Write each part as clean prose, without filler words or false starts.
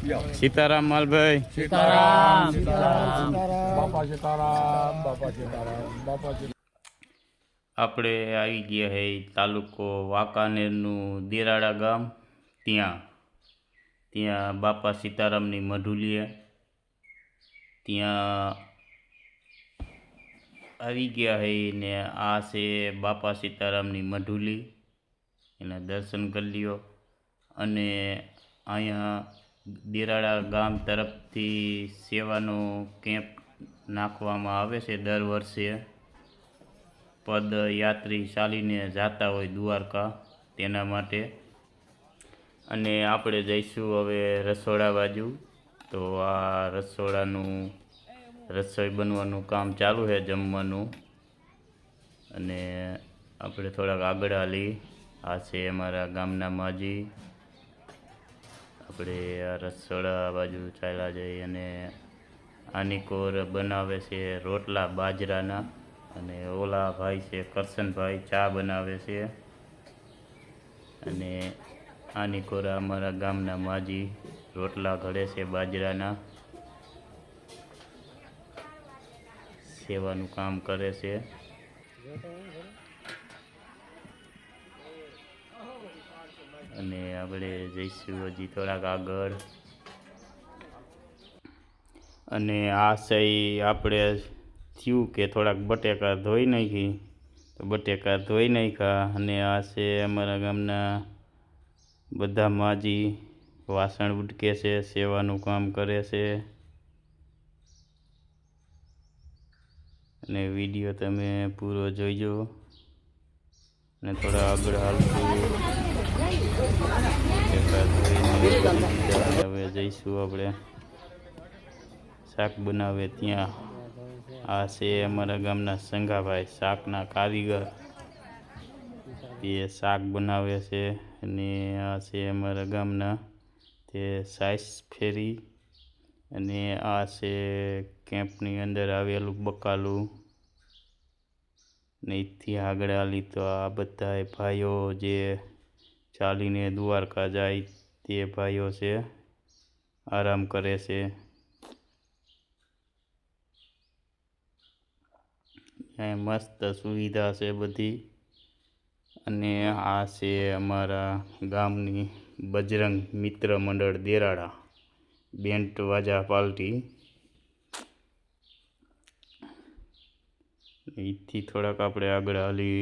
સીતારામ માલભાઈ, સીતારામ સીતારામ. બાપા સીતારામ, બાપા સીતારામ, બાપા સીતારામ. આપણે આવી ગયા હે તાલુકો વાંકાનેરનું દેરાડા ગામ. ત્યાં બાપા સીતારામની મઢુલીએ ત્યાં આવી ગયા હે ને આ છે બાપા સીતારામની મઢુલી. એના દર્શન કરી લ્યો. અને અહીંયા દેરાડા ગામ તરફથી સેવાનો કેમ્પ નાખવામાં આવે છે દર વર્ષે. પદયાત્રી ચાલીને જતા હોય દ્વારકા તેના માટે. અને આપણે જઈશું હવે રસોડા બાજુ. તો આ રસોઈ બનવાનું કામ ચાલુ છે, જમવાનું. અને આપણે થોડાક આગળ હાલી. આ છે અમારા ગામના માજી. આપણે આ રસોડા બાજુ ચાલ્યા જઈએ. અને આની કોર બનાવે છે રોટલા બાજરાના. અને ઓલા ભાઈ છે કરશનભાઈ, ચા બનાવે છે. અને આની કોરા અમારા ગામના માજી રોટલા ઘડે છે બાજરાના. સેવાનું કામ કરે છે. અને આપણે જઈશું હજી થોડાક આગળ. અને આ સહી આપણે થયું કે થોડાક બટેકા ધોઈ નાખી, તો બટેકા ધોઈ નાખ્યા. અને આ છે અમારા ગામના બધા માજી વાસણ ઉટકે છે, સેવાનું કામ કરે છે. અને વિડીયો તમે પૂરો જોઈજો. અને થોડા આગળ હાલતું હવે જઈશું આપણે શાક બનાવે ત્યાં. આ છે અમારા ગામના સંઘાભાઈ, શાકના કારીગર. એ શાક બનાવે છે. અને આ છે અમારા ગામના તે સાઈસ ફેરી. અને આ છે કેમ્પની અંદર આવેલું બકાલું. ને અહીંથી આગળ હાલી તો આ બધા ભાઈઓ જે ચાલીને દ્વારકા જાય તે ભાઈઓ છે, આરામ કરે છે. અહીં મસ્ત સુવિધા છે બધી. અને આ છે અમારા ગામની બજરંગ મિત્ર મંડળ દેરાડા બેન્ટ વાજા પાર્ટી. અહીંથી થોડાક આપણે આગળ હાલી.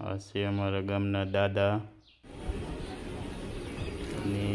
આ છે અમારા ગામના દાદા. અને